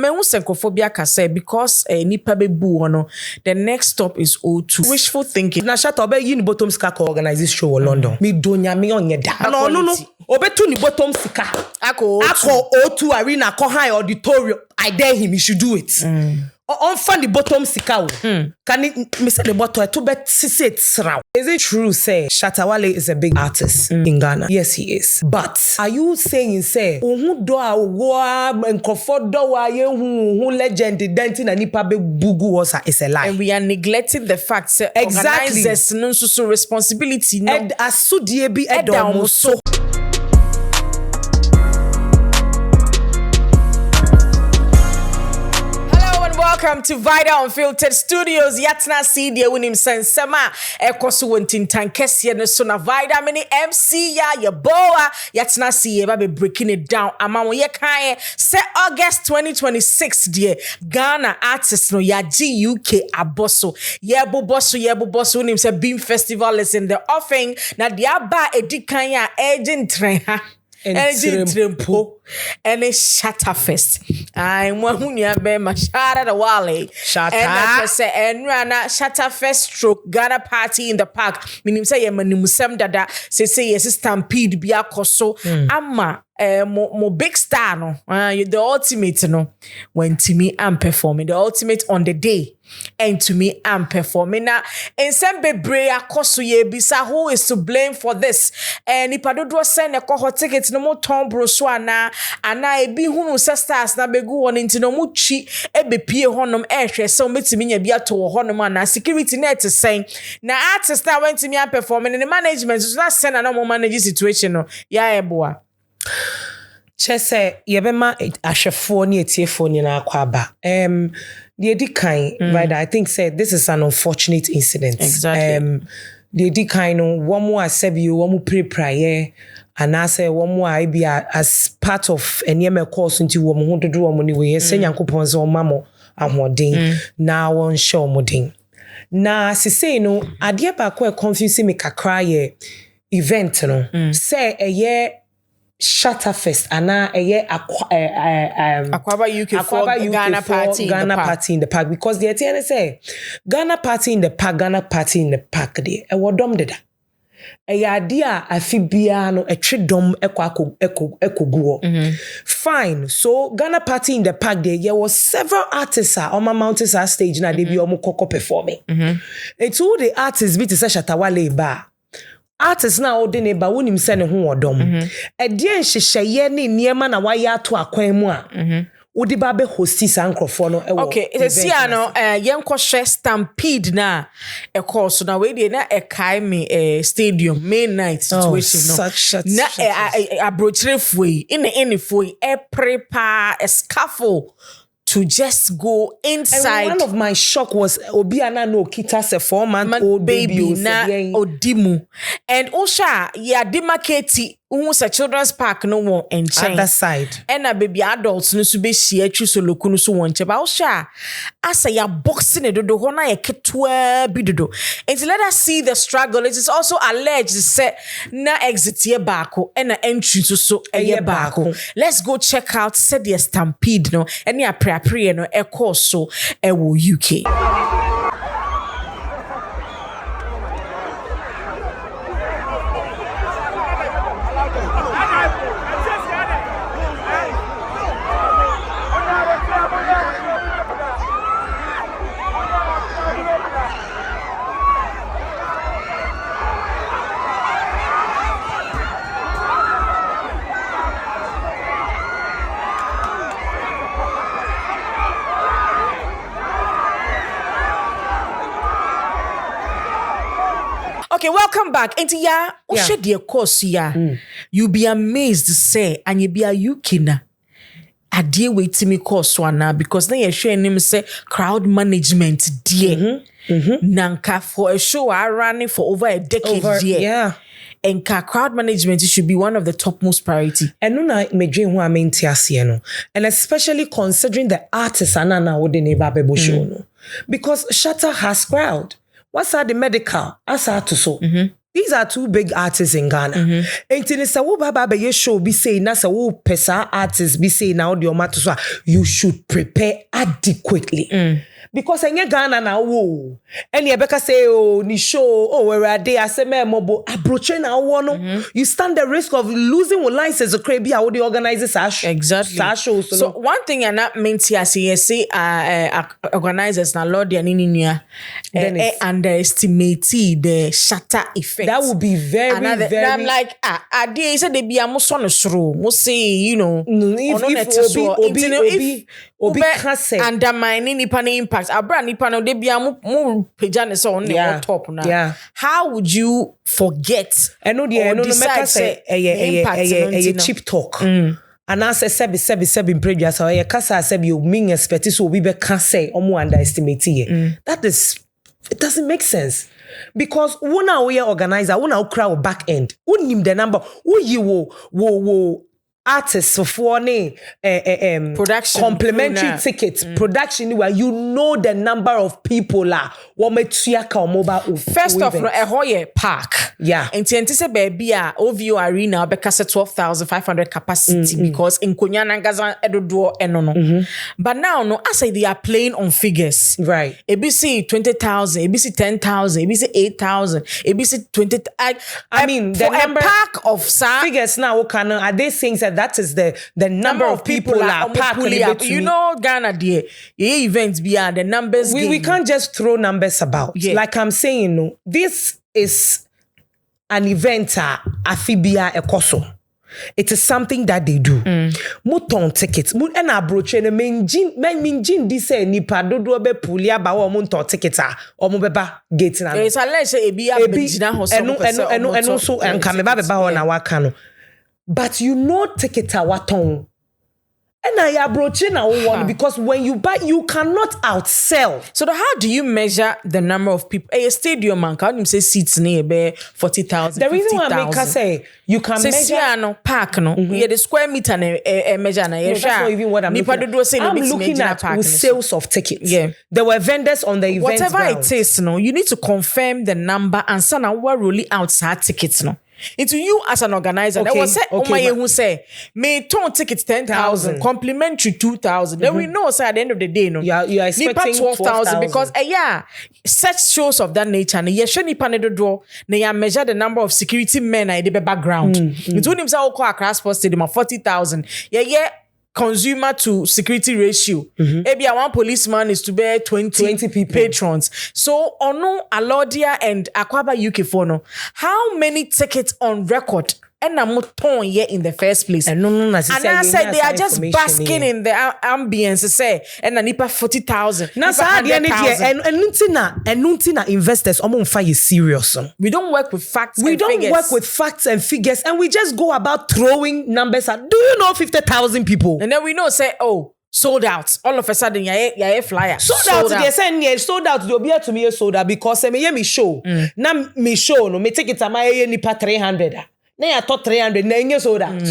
me hu senkophobia ka say because nipa be bu no the next stop is O2. Wishful thinking. Na Shatta obe yi ni bottom sika ko organize this show in London. Me donya me onye da. No. Obetu ni bottom sika. Ako O2 arena ko high auditorium. I dare him, he should do it. On find the bottom sika. Can me say the bottom to bet sit sraw. Is it true say Shatta Wale is a big artist in Ghana? Yes, he is. But are you saying say ohun do a wo enkofo do wa ye hu legend denti na nipa be bugu was is a lie? And we are neglecting the fact say organizers no so responsibility no asudie bi edomo so. Welcome to Vida Unfiltered Studios. Yatna see the winim sensema ekoso wontin tankese ne so na Vida mini MC ya boa yatna see e ba be breaking it down amamo ye kan say August 2026 die Ghana artists no ya UK aboso ye boboso winim say Beam Festival is in the offing na dia ba edikan ya agent train ha and it's ShattaFest. I'm one who near be my Shatta the Wale. Shatta. And I say, and Rana ShattaFest stroke Ghana party in the park. Meaning say, Manimusem dada say yes, stampede be a coso. Amma. Mo big star no the ultimate no when to me I'm performing the ultimate on the day and to me I'm performing now in some bebre akoso ye bisa who is to blame for this and if I don't send a cohort tickets no more tom bro so ana e bi hunu stars na begu won into no mu chi e be pie honom e hwe so metimi nya bia to honom na security net saying na artist na went to me I'm performing in the management so that send no more manage situation no ya eboa Chese yebema ahwefo ni etiefo ni na akwaba the edikan right I think said this is an unfortunate incident. Exactly. The edikan no womo asebi womo prayer and I say womo be as part of enyeme course nti womo ho dodo womo ni we se nyankopon se omamo ahoden na won show modin na sisi no ade ba ko confuse me kakra ye event no say eye ShattaFest ana eye Akwaba UK Flop Ghana party in the park because the TN say Ghana party in the park there e wodom deda e yadia afibia no e twedom ekoguo fine so Ghana party in the park there was several artists on my mountains stage na they be omo koko performing it's all the artists be to say Shatta Wale ba artists na o de ne ba wonim se ne ho odom e de nhyehyeye ne niema na waye ato akwan mu a odi ba be hosti sankrofo no e wo okay see no yenko share stampede na e course na we dey na e kai me stadium main night situation no na abrochrefuyi in foi e prepare a scaffold to just go inside. And one of my shock was Obiana no kita se 4-month-old baby na odimu. And Osha ya demarcate who's a children's park no more and other side. And a baby adults no so be share so lokunu so one cheba Osha asa ya boxing do hona ya ketwa bidodo. And let us see the struggle. It is also alleged say na exit ye bako and na entry so ye bako. Let's go check out said the stampede no and ya pre no e course so e wo UK. Okay, welcome back. Into ya, share the course ya. You be amazed to say, and you be a UK na. I deal with me course one now because then you share him say crowd management dear. Nanka for a show I ran it for over a decade dear. Yeah. And crowd management should be one of the topmost priority. And no me dream who I mean no. And especially considering the artists and na wo de neighbor bebo show no. Because Shatta has crowd. What's the medical? Asa to so. These are two big artists in Ghana. And in the baba ye show be say na sa wo pesa artists be say now the matter so you should prepare adequately. Because in Ghana now wo and ye beka say oh ni show oh where are they aseme mobo abroche na wo you stand the risk of losing your license or be how the organizers are exactly. So one thing and that means here say organizers na Lord and underestimate the shatter effect. That would be very very. I'm like they said they be a most on a shrew. Must say you know if Obi can say undermining impact. Abra nipa no de bia mo pejane so on the top na. Yeah. How would you forget? I know make say a cheap talk. And I say sebi in previous so kasa sebi you mean expect so we be can say omo underestimate ye. That is it doesn't make sense. Because una we organizer, una crowd back end. Unim the number who you wo artists for production complimentary tickets production where you know the number of people are first off no ehoye park and say baby OVO arena be 12,500 capacity because in Konya Nangaza edodo enono but now no as they are playing on figures right ABC 20,000 ABC 10,000 ABC 8,000 ABC 20 I mean the number park of figures now are they saying that is the number of people are packed. You know, Ghana, the events beyond the numbers. We can't just throw numbers about. Yeah. Like I'm saying, no, this is an event, Afibia Ekoso. It is something that they do. Muton tickets. And I broach and menjin this nipa dodo be pulia ba o munton tickets or mobeba gate na. It's a let's say ebia and also and kameba be ba on our cano. But you know take it waton. And I approaching one because when you buy, you cannot outsell. So how do you measure the number of people? A stadium man, can you say seats near 40,000? The reason why I make say you can measure park no, yeah the square meter measure na. That's not even what I'm looking at with sales of tickets. Yeah, there were vendors on the event. Whatever it is, no, you need to confirm the number and so now we're rolling outside tickets, no. Into you as an organizer, there was who say may turn tickets 10,000, complimentary 2,000. Then we know at the end of the day, no, you are expecting 12,000 because such shows of that nature, you should measure the number of security men in the background. You told him say across sports stadium 40,000. Consumer to security ratio. Maybe one policeman is to bear 20 people. Patrons. So, ono Alodia and Akwaba UK Fono, how many tickets on record? And I'm not here in the first place. And I said they are just basking in the ambience. Say and nipa 40,000. Now, and investors is serious. We don't work with facts. We don't work with facts and figures, and we just go about throwing numbers at. Do you know 50,000 people? And then we know say sold out. All of a sudden, yeah, flyer. Sold out. They say sold out. You'll be able to me sold out because me show. Now me show no me take it to my nipa 300. Now I thought 300. Now sold out.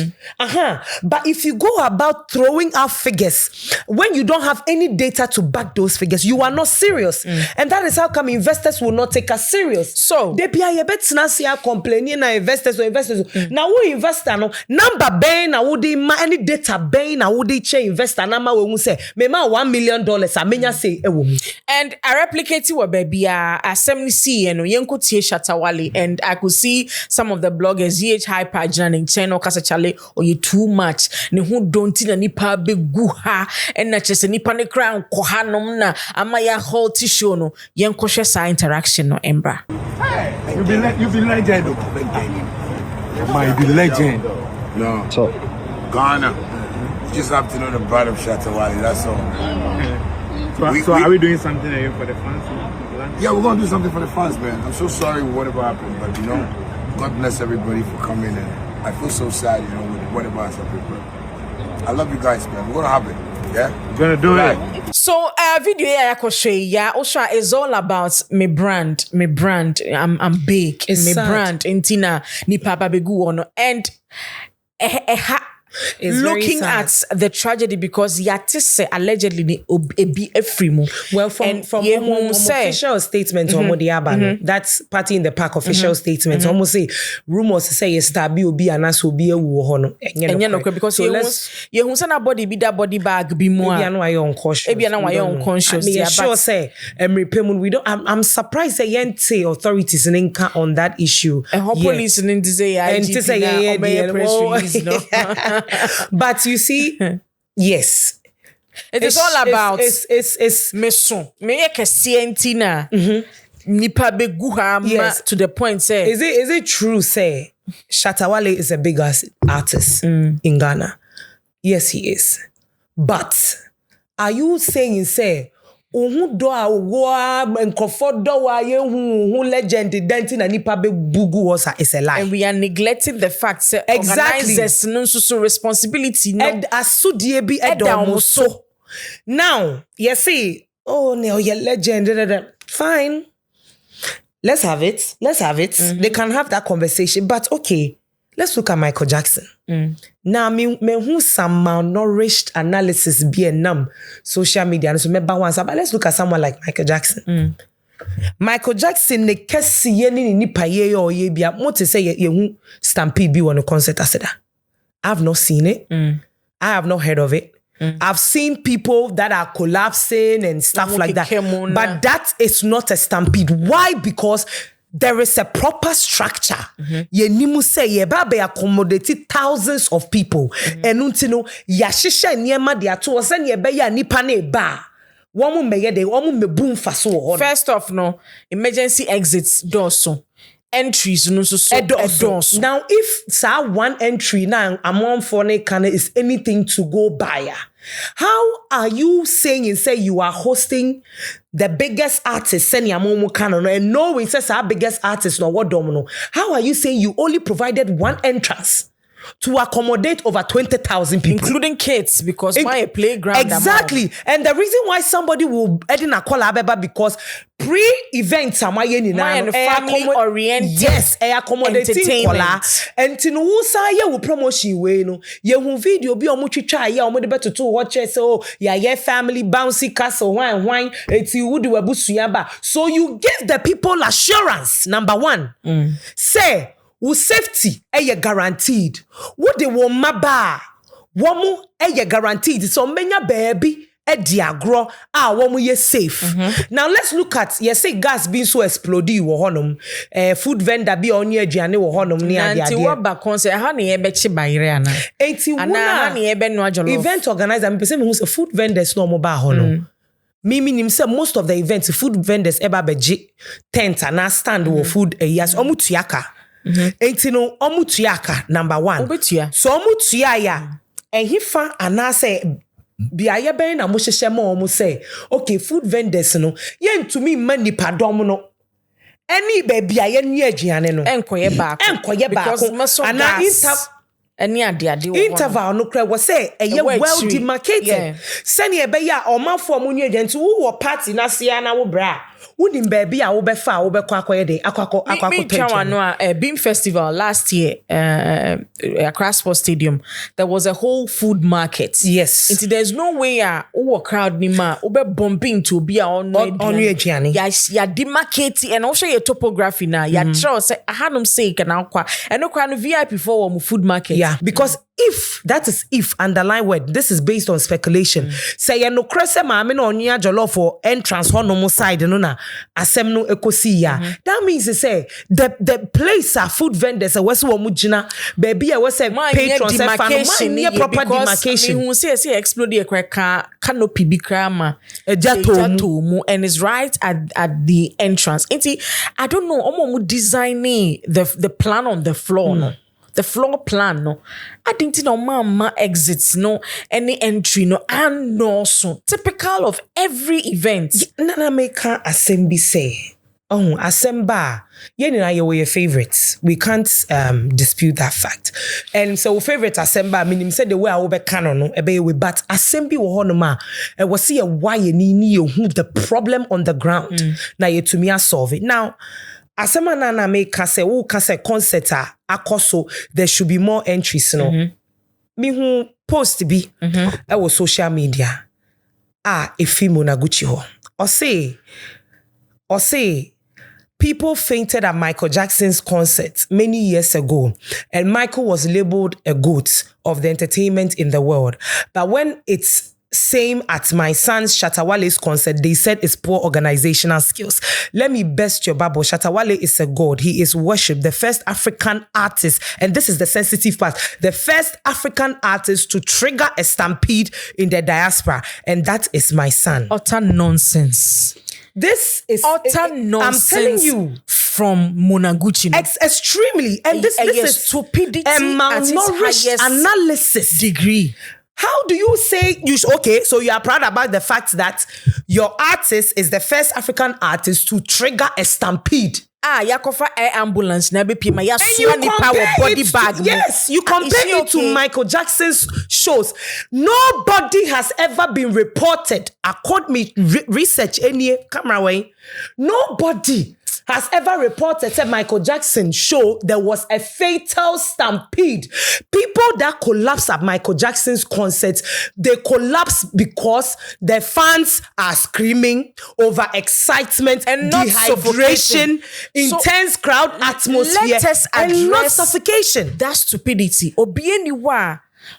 But if you go about throwing out figures when you don't have any data to back those figures, you are not serious, and that is how come investors will not take us serious. So they be a bit snazzy complaining na investors. Now we investor no number bay na would any data bay na would change investor number we say me ma $1 million amenya say and I replicate what baby assembly see and yenko tie Shatawale, and I could see some of the bloggers hyper in China kasa chale or you too much ne hu donti na nipa be guha and na chese nipa ne crown kohanom na amaya whole tissue no yenko hwe sa interaction no embra. You be legend. You be legend. No. So Ghana, just have to know the bride of Shatawale, that's all. So are we doing something here for the fans? Yeah, we're gonna do something for the fans, man. I'm so sorry whatever happened, but you know, God bless everybody for coming, and I feel so sad, you know, with whatever has happened. I love you guys, man. We're gonna have it. Yeah? We're gonna do it. So video Osha is all about my brand. I'm big. It's my sad. brand. Intina ni papa begu ono. And It's looking very at the tragedy because yatise allegedly ebi efrimu. Well, from official statement, that's party in the park official statement. Almost say rumors say yes, tabi obi anaso obi ewu hono. Because you say na body be that body bag be more. Ebi anu unconscious. Ebi anu unconscious. I mean, sure say we don't. I'm surprised that yente authorities in Inca on that issue. And police in say but you see, yes. It is all about meson. Me kesientina. Nipa beguha to the point say. Is it true say Shatta Wale is a big artist in Ghana? Yes, he is. But are you saying say legend na nipa be bugu was is a lie? And we are neglecting the fact say organizers no so responsibility no asudie bi edomoso. Now, you see, oh no, your legend. Fine. Let's have it. They can have that conversation. But okay, let's look at Michael Jackson. Now, me who some malnourished analysis be a social media. So but let's look at someone like Michael Jackson. Michael Jackson ne kesi yeni ni paye or ye bia mo te say ye hu Stampede be on a concert aseda. I've not seen it. I have not heard of it. I've seen people that are collapsing and stuff like that. But that is not a stampede. Why? Because there is a proper structure. Ye nimu say ye babe accommodate thousands of people. And untino yashisha niema dia to sen ye be ya nipa ne ba. Womu meye de womu me boom faso. First off, no emergency exits doorso. Entries no so doors. Now, if sir one entry now among foreign can is anything to go by, how are you saying you are hosting the biggest artist send your canon and knowing says our biggest artist no what domino? How are you saying you only provided one entrance to accommodate over 20,000 people, including kids, because my playground exactly. And the reason why somebody will edit a call because pre-event family oriented, yes, accommodating kola and tinu sa ye will promotion we no ye hu video bi omo twitwa ye omo de beto to watch so ye family bouncy castle wine eti wudi wabusuya ba. So you give the people assurance. Number one, say wo safety guaranteed. What they want maba womu guaranteed. So menya baby diagro womu ye safe. Now let's look at say gas being so exploded wo honum food vendor bi onye aduane wo honum ni ade ade. Anti wo ba concert ha na ye be chi bayre ana. Enti wo na ha na ye be no ajolo. Event organizer me pese me hu say food vendors no mo ba honum. Me say most of the events food vendors eba beji tent and stand wo food yes omu tuaka. Enti no omu tuaka number one. So omu tuya ya hifa anase biaye ben na mo hyehyɛ ma omu say okay food vendors no ye ntumi mani padom no any baby aye nu aduane no enkoye baako ana interval no kra wo say well demarcated sani ebe ya omafo omu nu aduane wo party na sia na wo bra unim baby a wo be fa wo be kwakoye de akwako Beam Festival last year Accra Sports Stadium, there was a whole food market. Yes, there's no way a crowd ni ma wo be bumping to be on aduane ya demarcate and also your topography na ya try say ahanum say kana kwa eno kwa no VIP for wo food market. Yeah, because if underline word, this is based on speculation. Say ya no krese maame na onya jollof for entrance hono side no na asem no ekosi ya. That means to say the place are food vendors wese wo mugina baby e wese patrons e fan proper demarcation. Me say explode e canopy bi krama ejatomu and is right at the entrance. I don't know omo designing the plan on the floor no. The floor plan no. I think no mama exits no any entry no and no so typical of every event. Nana make assembly say Asemba yeni na your favorites. We can't dispute that fact. And so favorite Asemba meaning said the way I be canon no ebe we but assembly wo hono ma e was see a why ni who the problem on the ground. Na ye to me solve it. Now Asema na make say concert akoso there should be more entries no. me who post be I was social media. Efi Monaguchi ho. Or say people fainted at Michael Jackson's concert many years ago, and Michael was labeled a goat of the entertainment in the world. But when it's same at my son's ShattaWale's concert, they said it's poor organizational skills. Let me best your Bible. ShattaWale is a god. He is worshipped, the first African artist, and this is the sensitive part, the first African artist to trigger a stampede in the diaspora, and that is my son. Utter nonsense. This is utter nonsense. I'm telling you. From Monaguchi. Extremely. And this is stupidity a malnourished analysis degree. How do you say so you are proud about the fact that your artist is the first African artist to trigger a stampede? Yakofa air ambulance na be pima ya and you compare body bag. Yes, you compare it to Michael Jackson's shows. Nobody has ever been reported, according to research any camera way. Nobody has ever reported that Michael Jackson show there was a fatal stampede. People that collapse at Michael Jackson's concert, they collapse because the fans are screaming over excitement and dehydration, intense crowd atmosphere, and not suffocation. That's stupidity. Obieni wa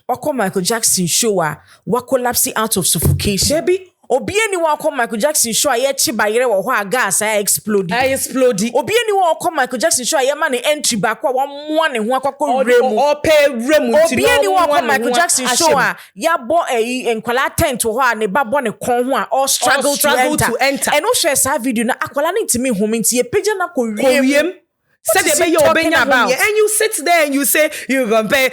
wako Michael Jackson show wa collapsing out of suffocation. Baby. Obieni wa ko Michael Jackson show aye chibayere wo ho gas explode. Obieni wa ko Michael Jackson show aye ma ne entry back wa mo ne ho akoko remu. Obieni wa ko Michael Jackson show ya bo enkwala tent ho ne ba bo ne kon ho all struggle to enter. And no share sa video na akwala ne ntimi home nti e page na ko riem. Said they be obeying about. And you sit there and you say you compare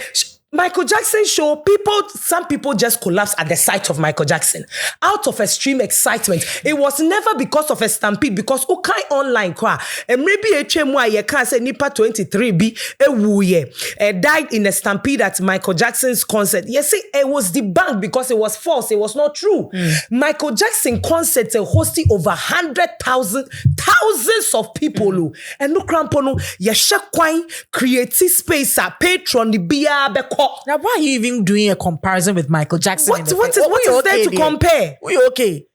Michael Jackson show, some people just collapse at the sight of Michael Jackson out of extreme excitement. It was never because of a stampede, because okay online and maybe HMY you can't say Nipa 23B died in a stampede at Michael Jackson's concert. You see, it was debunked because it was false. It was not true. Michael Jackson concerts hosting over 100,000 thousands of people. And no crampono, you creative space patron the beko. Now, why are you even doing a comparison with Michael Jackson? What is there to compare? We okay?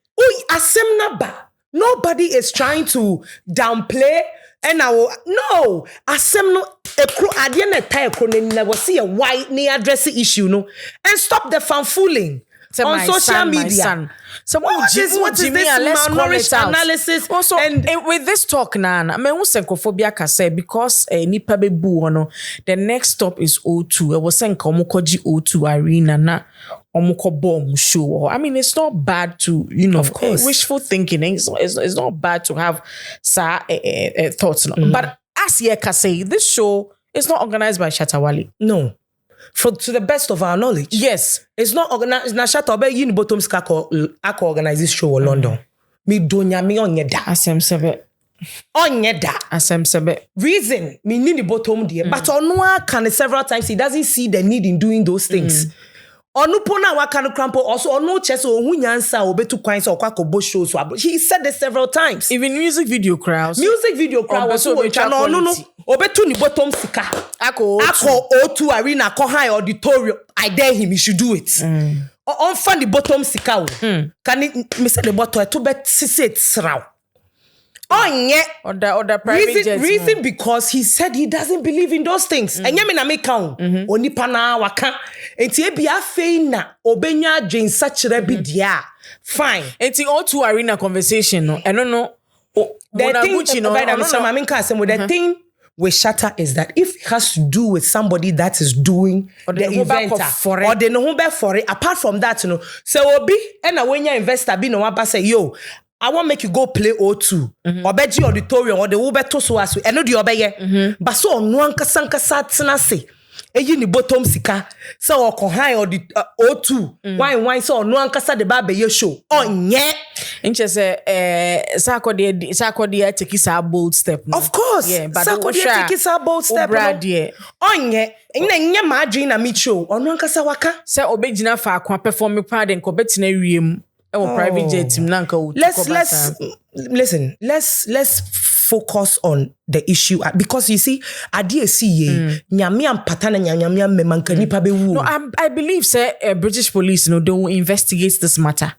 Nobody is trying to downplay. And no, asemno ekro adie tie ekro never see a white near addressing issue no, and stop the fanfooling on social media. So what is this malnourished analysis? Also, and with this talk now, me who senkophobia ka say because nipa be bu no, the next stop is O2. I was saying komukoji O2 arena na omuko bomb show. I mean, it's not bad to of course wishful thinking. It's not bad to have thoughts. But as ye ka say, this show is not organized by ShattaWale. No. To the best of our knowledge. Yes. It's not organized. Na ShattaWale yin bottom skako organize this show in London. Me donya me onye da. Asem sebe. Onye da. Asem sebe. Reason me ni bottom there. But onwa can several times he doesn't see the need in doing those things. Onupo na waka no crampo also onu chese ohu nyansa obetu kwan se okwa bo shows. He said this several times. Even music video crowds was so no obetu ni bottom sika ako O2 arena ko high auditorium. I dare him, he should do it. On fan the bottom sika can me say the bottom to bet sit sraw. Or the private reason because he said he doesn't believe in those things. And me na make count. Oni pana waka. Enti e bia fei na obenya dwen sachire bi dia. Fine. Enti O2 arena conversation no. I don't know. The thing with Shatta is that if it has to do with somebody that is doing the event or the no for it, apart from that, so obi and when you investor be no one say yo, I want make you go play O2 or beji auditorium or the ube to so as and no the obeye. But so no ankasa tena se. Eyi ni bottom sika so or high or the O2 wine so no ankasa de ba be ye show onye inche say sakode take a bold step no? Of course yeah but sakode take a bold step onye nye ma adwin na me show ono ankasa waka say obegina fa akwa perform pa den ko betina wiem private jet team nanka let's listen let's focus on the issue because you see, adie see nyame ampata na nyame ammanka nipa be wu. No, I believe say British police, they will investigate this matter.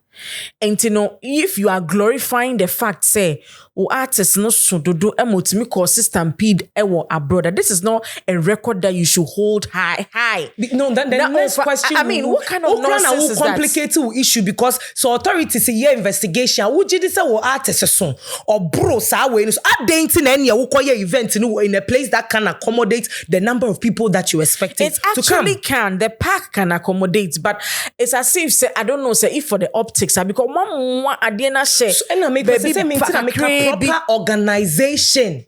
And if you are glorifying the fact, say, artists no so do emotimi cause stampede abroad, that this is not a record that you should hold high. No, then the next question. I mean, what kind of nonsense is that? Complicated issue because so authorities say yeah investigation. Would you say artists son or bro sa we so updating any event in a place that can accommodate the number of people that you expected it actually to come. The park can accommodate, but it's as if say I don't know say if for the optics because mama adiena share and I make a proper organization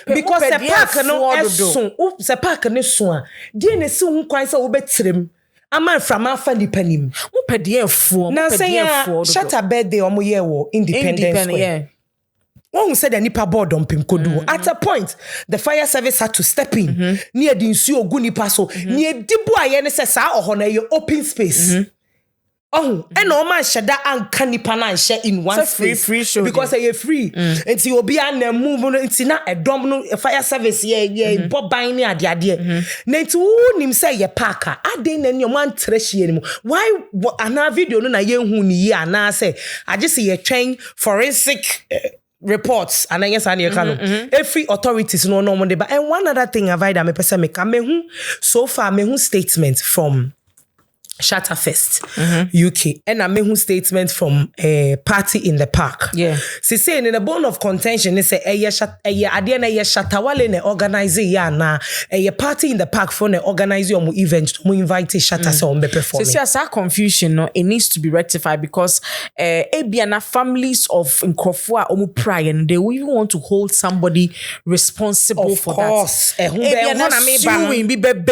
because the park no eson the park no so dey na si hu kwan say wo betrem ama from afa nipanim mo pedie fo na say Shatta birthday omo ye wo Independence Square. Yeah. One said the nipa board on Pim Kodu. At a point, the fire service had to step in near the Insuo Guni Paso, near Dibu Ayenesa or Honor your open space. Oh, and no man shada and canipana share in one space free show because you're free. And you will be an move it's not a domino fire service Bob buying near the idea. Net who say your parker. I didn't your man trash anymore. Why another video no na ye who ni na say I just see a train forensic reports and I guess I every authorities no Monday. But and one other thing I've me person me so far me statement from ShattaFest UK and I made statement from a party in the park. Yeah. She saying in a bone of contention, they say Shattawale ne organize na a party in the park for ne organize your event to invite Shatta so on be performing. So see as confusion no it needs to be rectified because ebiana families of Nkrofo omu pride and they will even want to hold somebody responsible for course. That.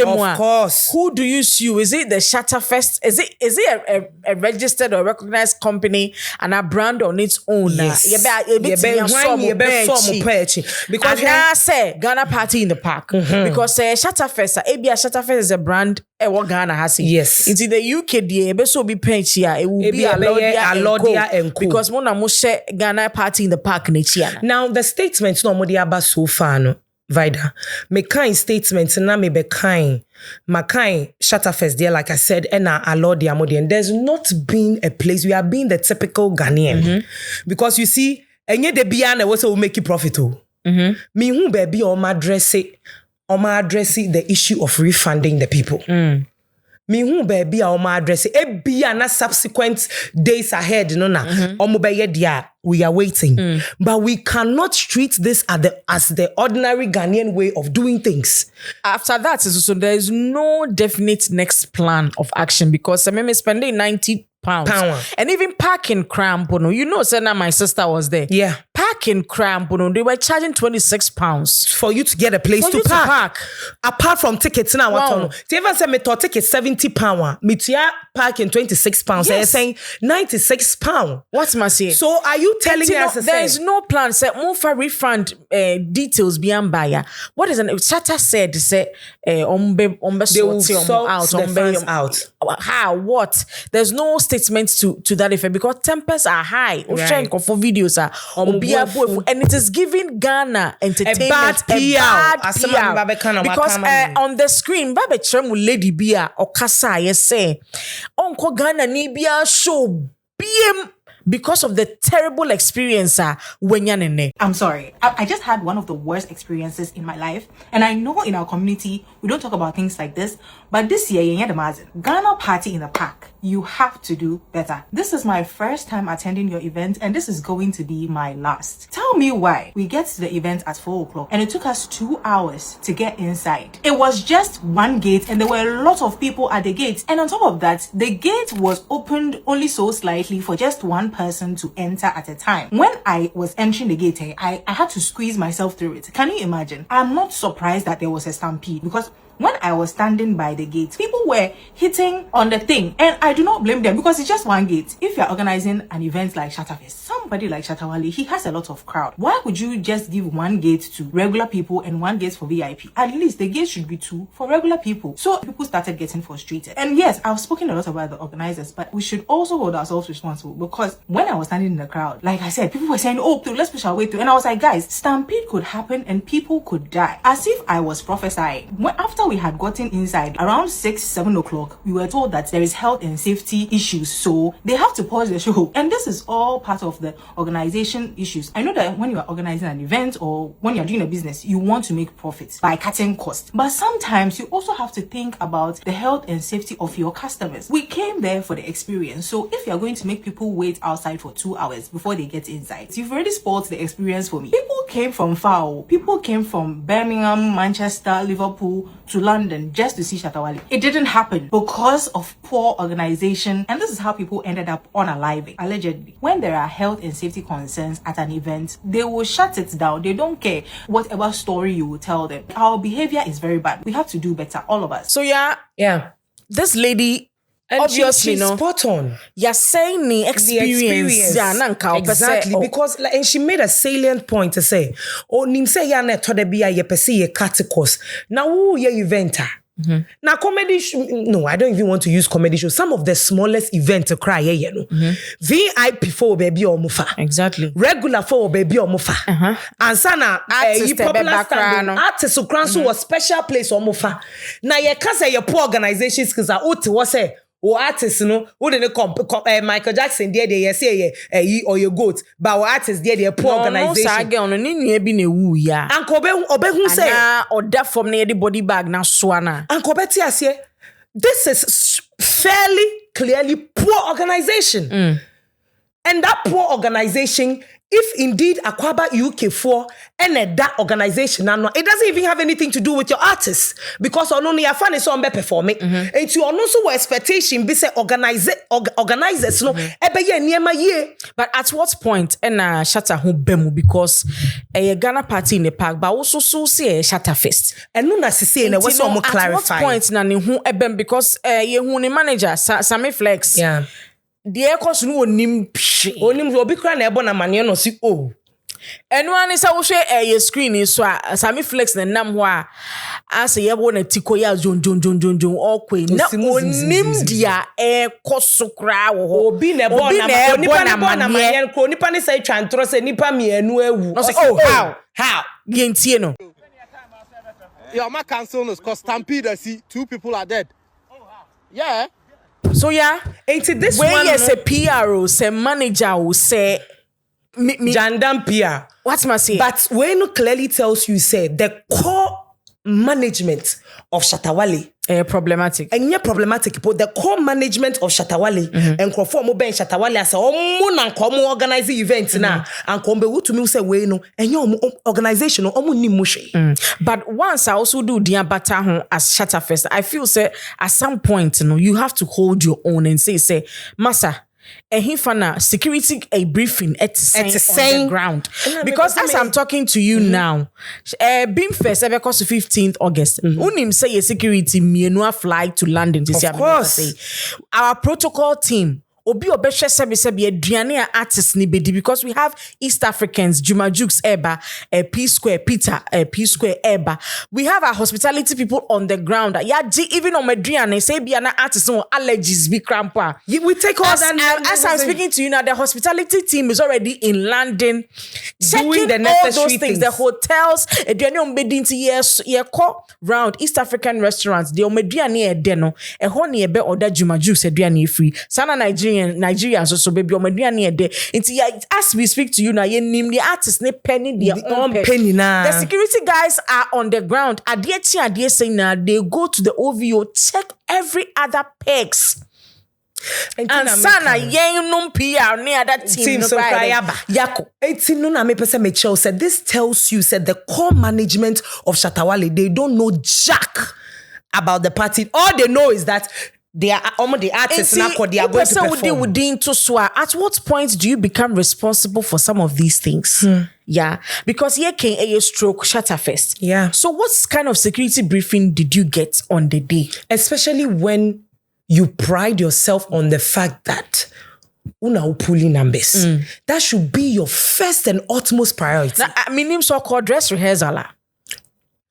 Of course. Who do you sue? Is it the ShattaFest? Is it a registered or recognized company and a brand on its own? Yes. Because I say Ghana Party in the Park because ShattaFest is a brand what Ghana has. Yes. Into the UK be so be paid here. It will be a Alodia and Co. Because Mona Moshe Ghana Party in the Park now the statements no modi aba so far no Vida me kind statements na me be kind my kind ShattaFest there like I said and I love the Amodian. There's not been a place we are being the typical Ghanaian because you see enye de bia na we say we make you profit me hu baby o ma address the issue of refunding the people me hu baby o ma address e bia na subsequent days ahead no na omo be ye dia we are waiting but we cannot treat this as the ordinary Ghanaian way of doing things. After that so there is no definite next plan of action because I'm spending £90 and even parking crampono you know say now my sister was there parking crampono they were charging £26 for you to get a place to park apart from tickets now what they even say me to ticket £70 me to parking £26 they're saying £96 what's my say so are you telling us there is no plan say move for refund details beyond buyer what is an Shatta said say they will sort the funds out how what there's no statements to that effect because tempers are high for videos are and it is giving Ghana entertainment a bad PR. Because on the screen babe chemu lady bia okasa ye say onko Ghana ni bia show BM because of the terrible experience when you're in there. I'm sorry. I just had one of the worst experiences in my life. And I know in our community, we don't talk about things like this. But this year, Ghana Party in the Park, you have to do better. This is my first time attending your event and this is going to be my last. Tell me why. We get to the event at 4 o'clock and it took us 2 hours to get inside. It was just one gate and there were a lot of people at the gate. And on top of that, the gate was opened only so slightly for just one person to enter at a time. When I was entering the gate, I had to squeeze myself through it. Can you imagine? I'm not surprised that there was a stampede because when I was standing by the gate, people were hitting on the thing and I do not blame them because it's just one gate. If you're organizing an event like ShattaFest, somebody like Shatawale, he has a lot of crowd. Why would you just give one gate to regular people and one gate for VIP? At least the gate should be 2 for regular people. So people started getting frustrated. And yes, I've spoken a lot about the organizers, but we should also hold ourselves responsible, because when I was standing in the crowd, like I said, people were saying, oh, let's push our way through. And I was like, guys, stampede could happen and people could die. As if I was prophesying. After we had gotten inside, around 6-7 o'clock, we were told that there is health and safety issues, so they have to pause the show. And this is all part of the organization issues. I know that when you are organizing an event or when you're doing a business, you want to make profits by cutting costs. But sometimes you also have to think about the health and safety of your customers. We came there for the experience. So if you're going to make people wait outside for 2 hours before they get inside, you've already spoiled the experience for me. People came from far. People came from Birmingham, Manchester, Liverpool to London just to see Shatawale. It didn't happen because of poor organization. And this is how people ended up unaliving, allegedly. When there are health and safety concerns at an event, they will shut it down. They don't care whatever story you will tell them. Our behavior is very bad. We have to do better, all of us. So yeah, this lady, and obviously, she's spot on. You're saying the experience. Exactly, because and she made a salient point to say, oh, nim say ya na to de bia ye pese ye categories. Now who ye eventer? Now comedy no, I don't even want to use comedy show. Some of the smallest events to cry you know. VIP for baby or mufa. Exactly. Regular for baby or mufa. And sana popular stand artist so kranso was special place or mufa. Now ye can say your poor organizations cuz was say o artist no who didn't Michael Jackson there they say or your goat but our artist there they poor organization. No say on ni nua bi na wu ya. Uncle Obehun say or that from na the body bag na so na. Uncle Betty say this is fairly clearly poor organization. And that poor organization, if indeed Akwaba UK4 and that organization, it doesn't even have anything to do with your artists because only your fan is on be performing. And you also expectation be say organizers no ebe ye niema ye. But at what point Shatta ho bemu because a Ghana party in the park but also so say ShattaFest. And no na say na we so mo clarify. At what point na ne ho ebem because ye hu ne manager Sammy Flex. Yeah. The ekos no onim phe. Onim obi kra na ebo na mane no si oh. Anyone is wo hwe your screen so Sammy Flex na nam ho a ase ye bo na tiko ya jon okwe na onim dia ekoso kra wo ho. Obi na ebo na nipa na mane ko nipa ne say twantro say nipa mienu awu. Oh how yentie no. Your ma cancel us cause stampede see 2 people are dead. Yeah. So yeah, ain't this when one you say PRO, say manager will say Jandam PR. What's my say? But when it clearly tells you say the core management of Shatawale problematic. And yeah, problematic. But the core management of Shatawale and conform mo ben Shatawale as omo na nko organize events na and come be to me say we no and your organization no omo ni mo hwe. But once I also do the bata ho as ShattaFest, I feel say at some point you have to hold your own and say massa fana security a briefing at the same ground because as I'm talking to you now being first ever cost 15th August unim say a security mienu fly to London to say our protocol team obi obehwe sebi aduane artists ni bedi because we have East Africans Juma Jukes Eba P Square Peter P Square Eba we have our hospitality people on the ground even on aduane say bia na artists no allergies be crampa we take all that as I'm speaking to you now the hospitality team is already in London doing the necessary things. The hotels aduane on bedi nti ye call round East African restaurants the aduane e de no e ho na ebe order Juma Jukes aduane free sana Nigeria so baby omaduane e de nti as we speak to you now ye nim the artists ne penny their own penny na the security guys are on the ground adie say now they go to the OVO check every other pegs and sana yen no PR near that team so yako 18 no na me person me chill said this tells you said the core management of Shatawale they don't know jack about the party. All they know is that they are the artists now they are going to perform. At what point do you become responsible for some of these things? Yeah, because here came a stroke ShattaFest. Yeah. So what kind of security briefing did you get on the day? Especially when you pride yourself on the fact that una pulling numbers. That should be your first and utmost priority. Now, I mean, so-called dress rehearsal.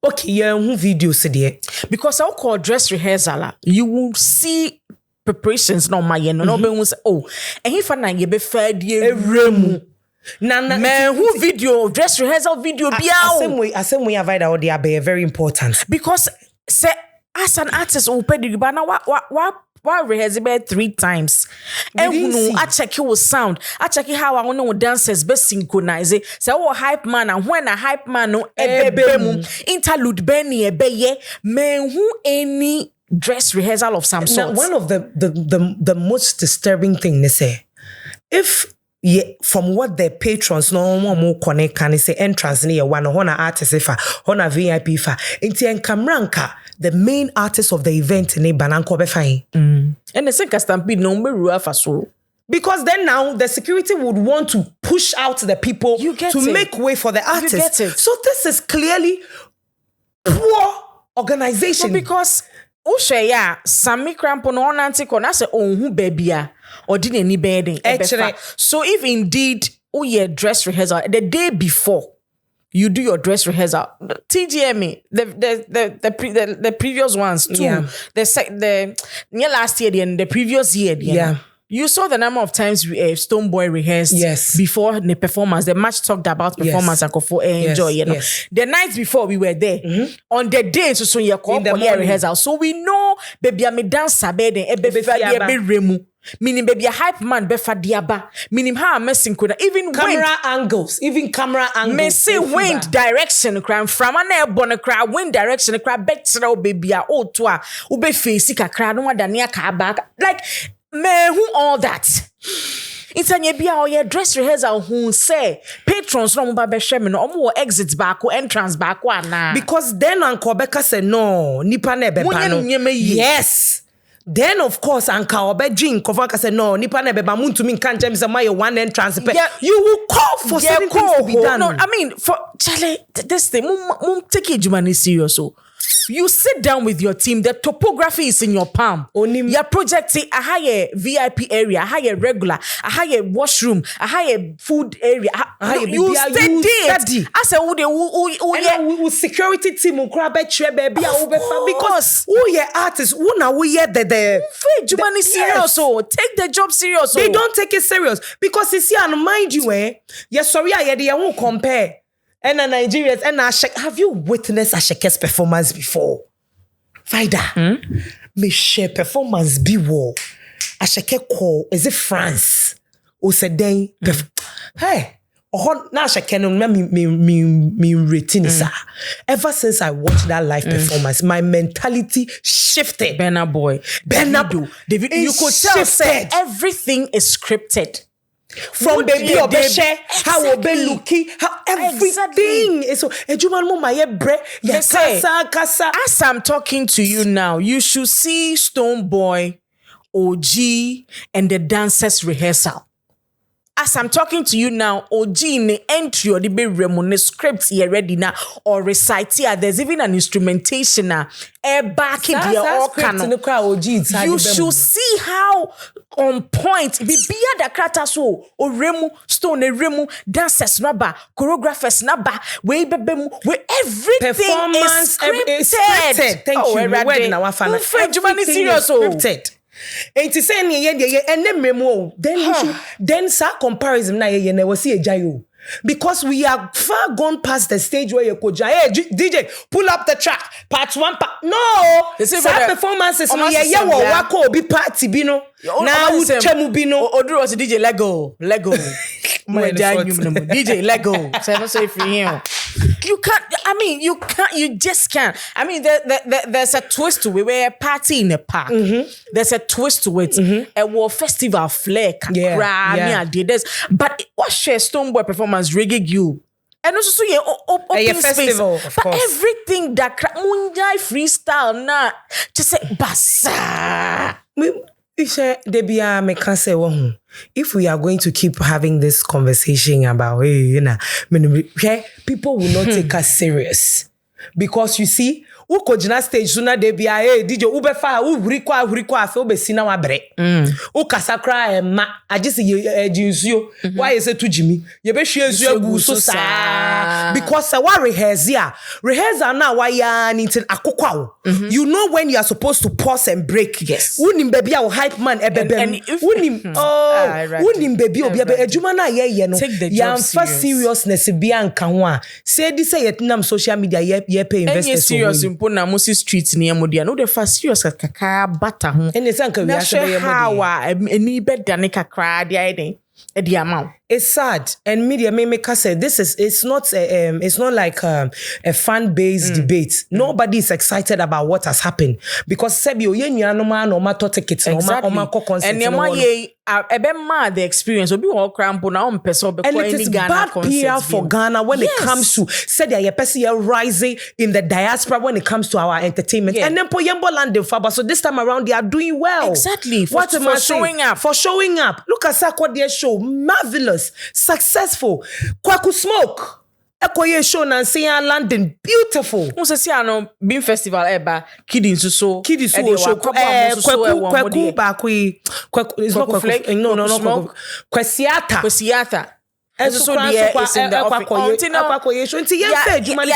Okay, yeah, video said there. Because so-called dress rehearsal, you will see preparations no my no be say oh and if na ye be fed ye remu na man who video dress rehearsal video bia same way avoid that they are very important because say as an artist who pay the bana wa rehearse be 3 times and who I check your sound I check how I know dancers be synchronize say oh hype man and when a hype man no ebemu interlude be ni ebe ye man who any dress rehearsal of some sort. Now, one of the most disturbing thing they say, if from what their patrons no more connect can say entrance near one hona artist if hona VIP fa inti en kamranka the main artist of the event ne bananko be fine. And the second stampede no be rua fa so. Because then now the security would want to push out the people to make way for the artist. You get it. So this is clearly poor organization. No, because Ushe ya Sami Crampo no nanti kona se onhu babia or didn't any bedding. So if indeed ye dress rehearsal the day before you do your dress rehearsal, TGME the previous ones too. The last year and the previous year. Yeah. You saw the number of times Stonebwoy rehearsed before the performance. The match talked about performance and for enjoy, you know. Yes. The night before we were there, on the day so you call rehearsal. So we know baby I dance sabede remu. Meaning baby a hype man befa diaba. Meaning how messing could even camera angles. May say wind direction crowd from an airborne crowd, wind direction crowd better baby a oh toa ube face kakra no one dania back like man, who all that? It's an yebia or your dress rehearsal who say patrons no mba be shame no omo exits back or entrance back na. Because then Uncle Becca said no, nipa ne beba no. Yes. Then of course Uncle Obejin Kovaka said no, nipa ne beba muntu min kan james my one entrance. You will call for certain things to be done. No, I mean for Charlie, this thing mum take it jumani serious so. You sit down with your team. The topography is in your palm. You're projecting a higher VIP area, a higher regular, a higher washroom, a higher food area. You study it. I said, who security team who grab a chair, baby, because who ye artists, who now we ye the serious. So take the job serious. They don't take it serious because it's here and mind you, yes, sorry, I won't compare. And Nigerians and have you witnessed Asheke's performance before? Vida, me share performance be war. Asheke call is it France? Or said then hey, now Asheke no me retinisa. Ever since I watched that live performance, my mentality shifted. Benna boy, David, you could tell say everything is scripted. From baby obeshe, how obe looking, how everything is so. Kasa. As I'm talking to you now, you should see Stonebwoy, OG, and the dancers rehearsal. As I'm talking to you now, OG in the entry or the remone script here ready now or recite here. There's even an instrumentation now. Back in the all canon. You should see how on point be the krata so or remu stone remu dancers naba choreographers naba we bebemu we everything performance is scripted. Thank you. Everything is scripted. And to say and then sa comparison na ye never see a jayo. Because we are far gone past the stage where you could hey DJ pull up the track part 1 part no sa performances no ye wako be party bino na uchemu bino oduro was DJ Lego DJ Lego say free him. You just can't. I mean, there's a twist to it. We're a party in a park. There's a twist to it. A war festival flair. There's but what share Stonebwoy performance reggae you? And also open festival, space. of But course. everything that munjai freestyle na just say basa. If we are going to keep having this conversation about people will not take us serious. Because you see, Uko jina stage sooner they be DJ ubefa uhurikwa afe ubesi na wabre. Ukasakra ma ajisi jinsuyo. Why is it to Jimmy? You be share you so sa because what rehearse now why ya nitin akokwa. You know when you are supposed to pause and break. Yes. Unim baby our hype man ebebe. Unim unim baby obi ejuma na ye no. Ya mfa seriousness bia nka ho a. Say this say yetinam social media ye pay investors so. Serious impo na musi street ni emodia no the first serious kaka bata ho. Ene say nka wi asebe ye modi. Eni beda ne kakra dia eden. E amount. It's sad, and media make us say this is it's not like a fan-based debate. Nobody is excited about what has happened because sebio ye nua no ma no ma to tickets no ma concert and ye ebe the experience obi wo crampo na on person be ko any Ghana concert. And it is bad PR for Ghana when it comes to said ya person rising in the diaspora when it comes to our entertainment. And then po yembo land faba so this time around they are doing well. Exactly. For showing up. For showing up. Look at Sakwa their show, marvelous. Successful. Kwaku Smoke. Ekoye show na say London beautiful. Who say ano Beam Festival eba Kidi show. Kidi show Kwaku bakwi. It's not Kwaku. No. Kwesiata. And so is in the office.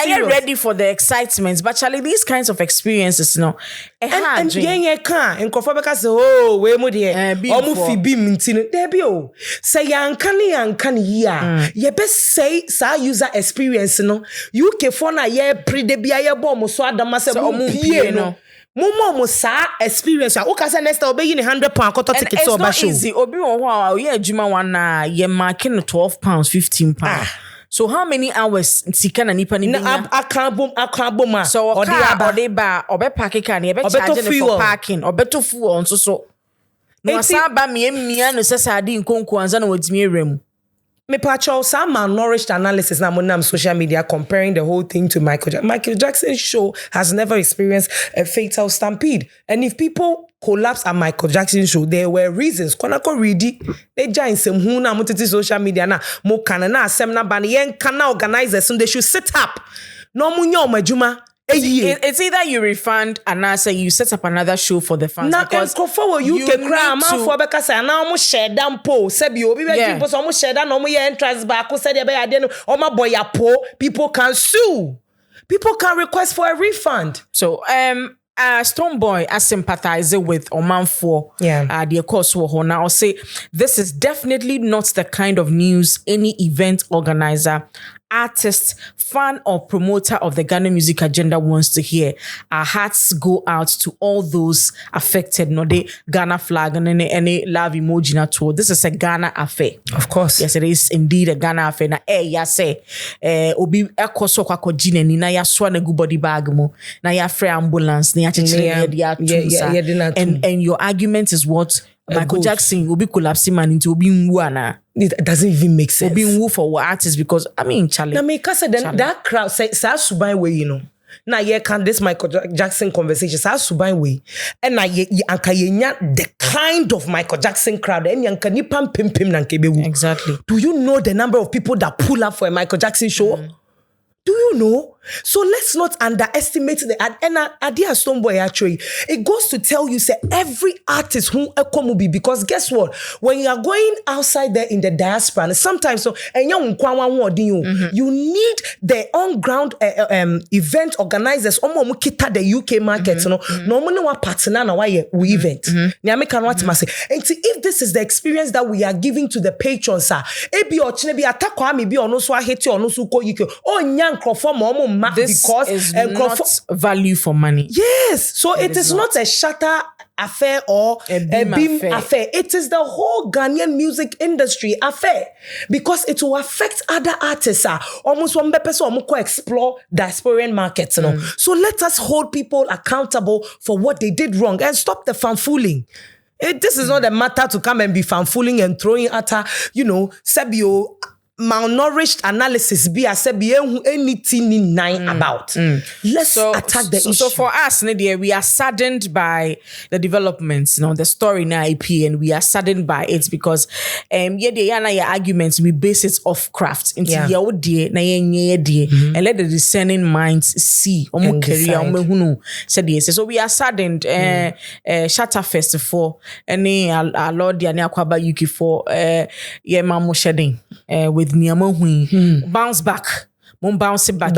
You're ready for the excitement, but Charlie, these kinds of experiences, no. And Kofabeka say, oh, we mo de, omu fi bi mintino. Debi o, say yankani ya. Ye best say sa user experience, no. UK phone na ye pre de bia ye bo mo so adama se omu pie no. Momo sa experience o ka say next time obe yi ni £100 koto ticket so ba show. It's not easy. Obi won ho a ye adwuma wan na ye marking £12, £15. So how many hours sika na nipa ni benya? Akabom so ode ba obe park car na ye be charge for parking obeto fuel so no asa ba mia no sesade nkonko anza na wadimi ewrem. Me pacho some malnourished analysis na monam social media comparing the whole thing to Michael Jackson's show has never experienced a fatal stampede. And if people collapse at Michael Jackson's show, there were reasons. Konako ready, they join some who na mutiti social media na mo kana na asem na ban yen kana organizers so they should sit up. No munyo majuma. It's either you refund and now say you set up another show for the fans now, because you can cry man for because now almost share down po sebi obi be people almost share down no more entrance back who said be ade no o ma boy po people can sue, people can request for a refund. So Stonebwoy I sympathize with Omanfo the course for now say this is definitely not the kind of news any event organizer, artist, fan or promoter of the Ghana music agenda wants to hear. Our hearts go out to all those affected. No, the Ghana flag and any love emoji na tour. This is a Ghana affair. Of course. Yes, it is indeed a Ghana affair. Na ya say obi ekoso kwa kojine ni na ya swa na gubody bag mo na ya free ambulance na ya chechire and your argument is what Michael Jackson will be collapsing man into obi nwu. It doesn't even make sense. Obi nwu for what artists because I mean Charlie. Na me kase that crowd say suban way you know. Na ye can this Michael Jackson conversation sa suban way. And na ye anka ye nya the kind of Michael Jackson crowd and yanka nipa pimpim na nkebewu. Exactly. Do you know the number of people that pull up for a Michael Jackson show? Do you know? So let's not underestimate the idea Stonebwoy actually. It goes to tell you, say, every artist who ekomubi, because guess what? When you are going outside there in the diaspora, and sometimes you need the on-ground event organizers, the UK market, no partner na event. And see, if this is the experience that we are giving to the patrons, this because is not value for money. Yes, so it is not a Shatta affair or a Beam affair. It is the whole Ghanaian music industry affair because it will affect other artists. Almost one person will explore diasporan markets. So let us hold people accountable for what they did wrong and stop the fanfooling. This is not a matter to come and be fanfooling and throwing at her, Sebio. malnourished analysis be a say be anything about. Let's attack the issue. So for us, Nadia, we are saddened by the developments, the story in IP, and we are saddened by it because your arguments, we base it off craft. And let the discerning minds see. So we are saddened. ShattaFest for our Lord Akwaba UK for Mamu shedding with Niamo Hui. Bounce back. Bounce back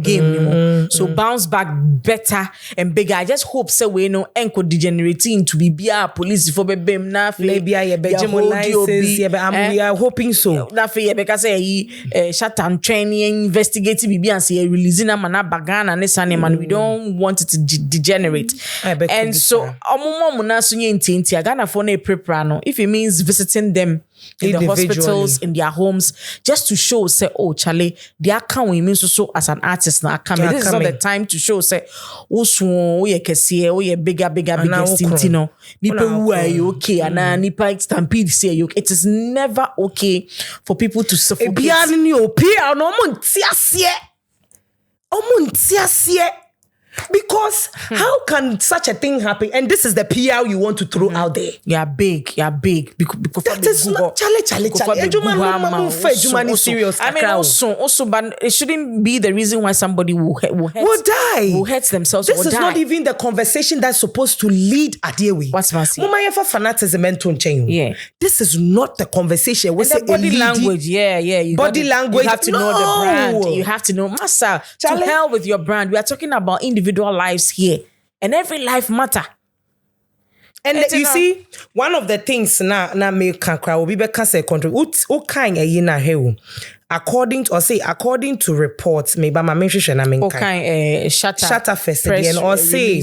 game so bounce back better and bigger. I just hope so we enco degenerating to be a police for bem na maybe I be we are hoping so na fe because shut and training investigating be and say releasing am na bagana ne sane man we don't want it to degenerate. And so omomo na so ntinti Ghana for na prepare no if it means visiting them in the hospitals, in their homes, just to show, say, oh, Charlie, they are coming mean so as an artist now. This is not the time to show, say, oh, you can see, oh, you bigger, stintino. Nipa who are you okay? And nipa stampede say you. It is never okay for people to suffocate. Because how can such a thing happen? And this is the PR you want to throw out there. You're big. That is not Charlie. Serious. I mean, also, but it shouldn't be the reason why somebody will die. Will hurt themselves. This is not even the conversation that's supposed to lead Adewe. What's my say? Fanaticism and yeah. This is not the conversation. What's the body language? Yeah. Body language. You have to know the brand. You have to know. Massa, to hell with your brand. We are talking about individual lives here, and every life matter. And you see, one of the things na me can cry will be because a country kind a yina hell. According to reports, maybe my mention I mean ShattaFest again or say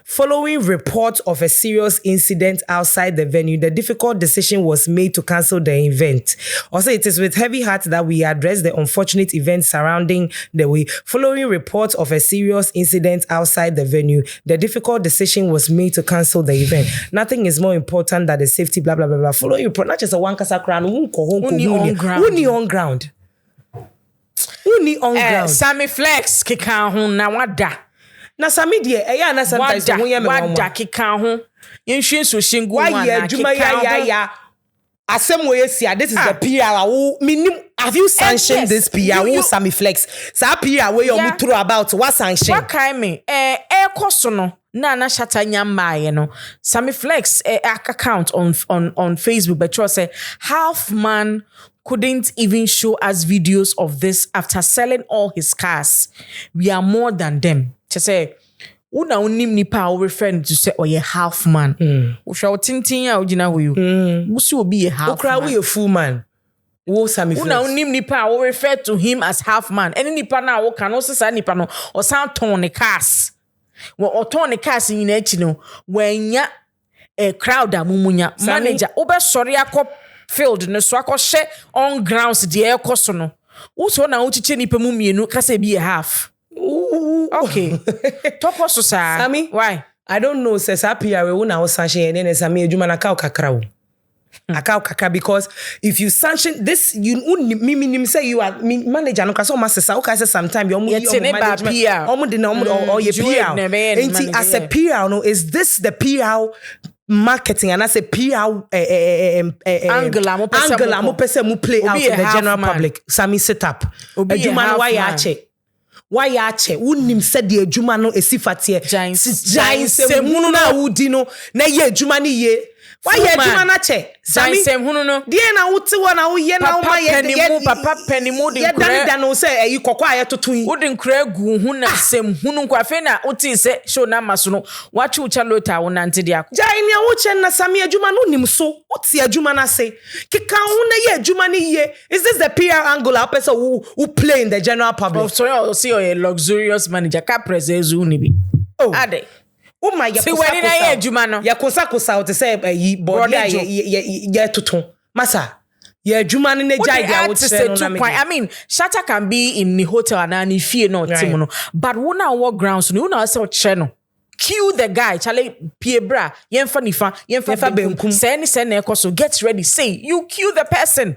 following reports of a serious incident outside the venue, the difficult decision was made to cancel the event. Also, it is with heavy heart that we address the unfortunate events surrounding the way. Following reports of a serious incident outside the venue, the difficult decision was made to cancel the event. Nothing is more important than the safety. Blah blah blah blah. Following report, not just a one casa crown. On ground. Uni on ground. Sammy Flex kika ho na wada. Na Sammy die na sometimes ho ya me wada kika ho. Yenhwe so shingu wa ya adwuma ya. Asem we this is the PR minim. Have you sanctioned this PR Sammy Flex? Sa PR we you throw about what sanction? What kind me? Koso no. Na Shatta nyamaye no. Sammy Flex account on Facebook but you say half man couldn't even show us videos of this after selling all his cars. We are more than them. To say, una unim nipa our referring to say, oh yeah, half man. Usha tintin ya ujina huyu. Musi will be a half man. We a full man. Una unim nipa our refer to him as half man. Any nipa na wo can also say nipa no or sound ton the cars. Or ton the cars in no when ya a crowd mumunya manager obe sorry akop field no so akɔhye on grounds the air koso no wo na wo chiche nipa mu mienu ka say be a half. Okay. Top us sir. Sammy, why? I don't know says PR we na wo sanction and then Sammy adwuma na ka kakra wo. Akao kakra because if you sanction this you me say you are manager no kaso masesa o ka say sometime you management or your PR. As a PR no is this the PR marketing and I say PR angle mo pese mu play out to the general public. Sammy set up adwuma why ya che unim said the adwuma no esifatie giants hunu na wudi no na ye adwuma ni ye why ye adwuma na che Sammy hunu no die na wuti wona wo ye na wo ma ye papa penny mo de kra no say yi kokko aye totun wo de kra gu hu na sem hunu kwa fe na uti se show na maso no wachi ucha lota wo nante dia jai ne wo che na Sammy adwuma no nim so uti adwuma na say kika hu na ye adwuma ni ye. Is this the PR angle a person who play in the general public? Sorry, I see a luxurious manager ka presezu ni bi ade. Oh my God! See when na ye adwuma no ya kosa to say yi body ye tutu masa ye adwuma ne jai dia wo tse no na me. I mean Shatta can be in the hotel and any fee no team no but wona walk grounds no wona say che no cue the guy Charlie Piebra yemfa nifa benkum say na ekoso get ready say you cue the person.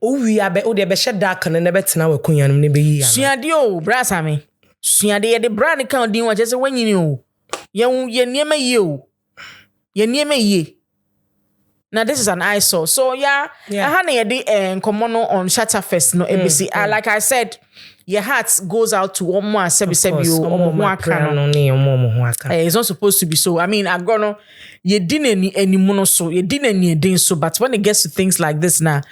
we abe o de be sheda kan na be tena wakunya no ne be yi ya suade o brasa me suade ye de brand kan din wa je se wanyini o ye niema yi o ye niema yi. Now this is an eyesore. So yeah. I had a common on ShattaFest no ABC. Like I said, your heart goes out to Omo it's not supposed to be so. I mean, I'm gonna you didn't any mono so you didn't any so, but when it gets to things like this now,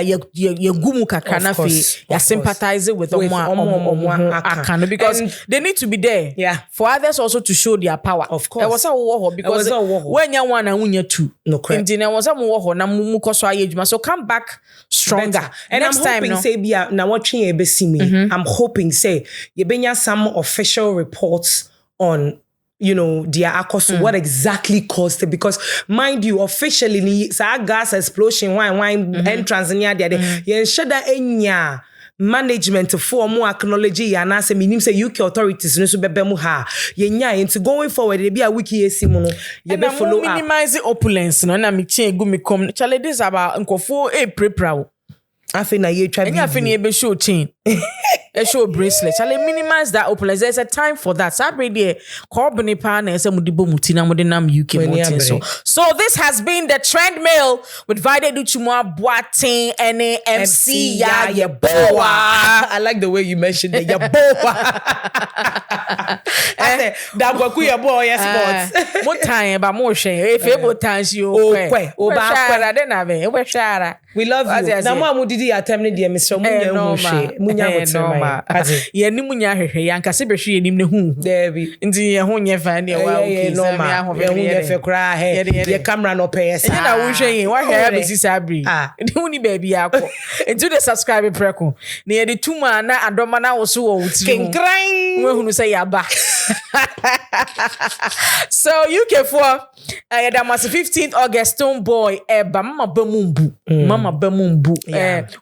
you gumu kakana fe you sympathize with Omo because they need to be there. Yeah. For others also to show their power. Of course. It was a war because when you one and when you two. No correct. And was a war na mumu koso ayejuma. So come back stronger. Better. And next I'm time hoping no. say bia na watching you be see me. I'm hoping say you benya some official reports on their akoso what exactly caused it, because mind you officially sa gas explosion wine entrance near there yen sheda enya management for more acknowledge ya na say minim say UK authorities no so bebe mu ha yenya into going forward they be a wiki esimu no ye be follow up minimize opulence no na me chin egu me come chale this about nkofo prepra afi na ye twa enya afi na be show chain a show bracelet chale minimize that opulence. There's a time for that. Sabre there company pa na ese mudibo mutina modernam UK motin so this has been the trend mail with Vide Duchumwa Boating and MC ya boa. I like the way you mentioned it, ya boa. I said that gwaku ya boa sports mo time ba mo hwe if able times you kwe o ba kwara de na be we shara. We love you na mo amudidi atemne de Mr. Munya hu hwe munya wotem ye ni munya hwehwe yanka se behwe ye nim ne hu Debbie ndi ye ho nye fa ne wa okay no ma ye hu ye fe kra he ye camera no pay sa na wo hwe yin wa hwe ya be sisabri ndi hu ni baby akọ into the subscribe preko na ye de tuma na adoma na wo so wo wuti kinkran we hunu say yaba. So UK for that was 15th August Stone Boy ba mama bamumbu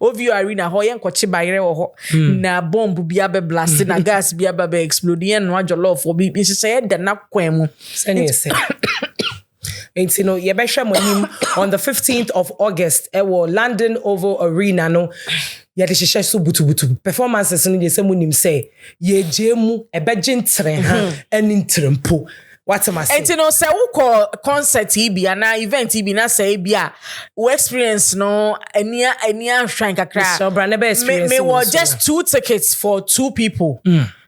Ovio Arena ho yen kwachi bayre wo ho na bomb bia be blast na gas bia be explode yen no ajolo for bi say da na kwan mu sene say and ye be hwe monim on the 15th of August London Oval Arena no ye de hye so butu performances no de semunim say ye jemu ebeje ntre ha ani ntrempo. What am I saying? And say who call concert bia na event bia na say bia we experience no any shrine kakra. So brand never experience. Me were just 2 tickets for 2 people.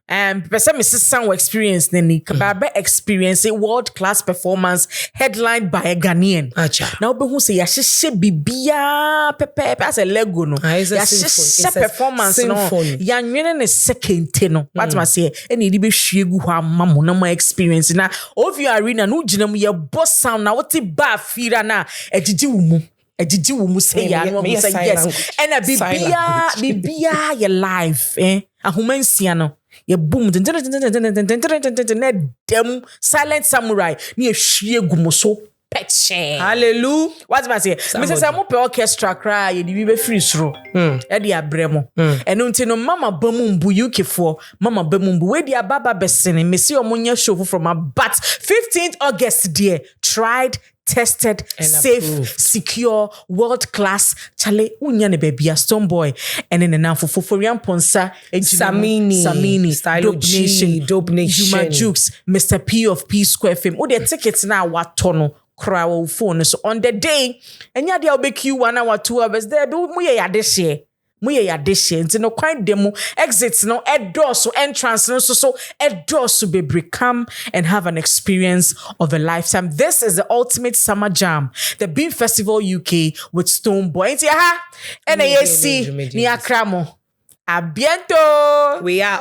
Person me some experience neni kababe experience a world class performance headlined by a Ghanaian. Now be who say ya hye bibia pepe as a lego no. Ya hye performance no. Ya nwene ne second no. What ma say eni di be hwiegu ho amamo na my experience na Ovio Arena no gina mu ye boss sound na what ba fira na ejiji wo mu say ya no say yes. And a bibia your life ahomansia no. Ye boom dem silent samurai ni ehwie gumoso peche. Hallelujah. What am I say? Mr. Samu pe orchestra cry ye di be free sro. E di abremo. Eno nti no mama bamumbu UK for mama bamumbu we di ababa besene me see omonya show from a but 15th August dear tried tested, and safe, approved, secure, world class. Chale unya ne baby Stone Boy and then now for Forian Ponsa, Samini, Dope Nation, Juma Jukes, Mr. P of P Square Fame. Oh, their tickets now what tono crowd phone. So on the day, and yeah, they'll be queue 1 hour, 2 hours there. Do we ya this year? Muye ya deshe nti no quite demo exits no door so entrance no so door so be come and have an experience of a lifetime. This is the ultimate summer jam, the Bean Festival UK with Stone Boy. Nti NAC ni akramo. A bientôt. We are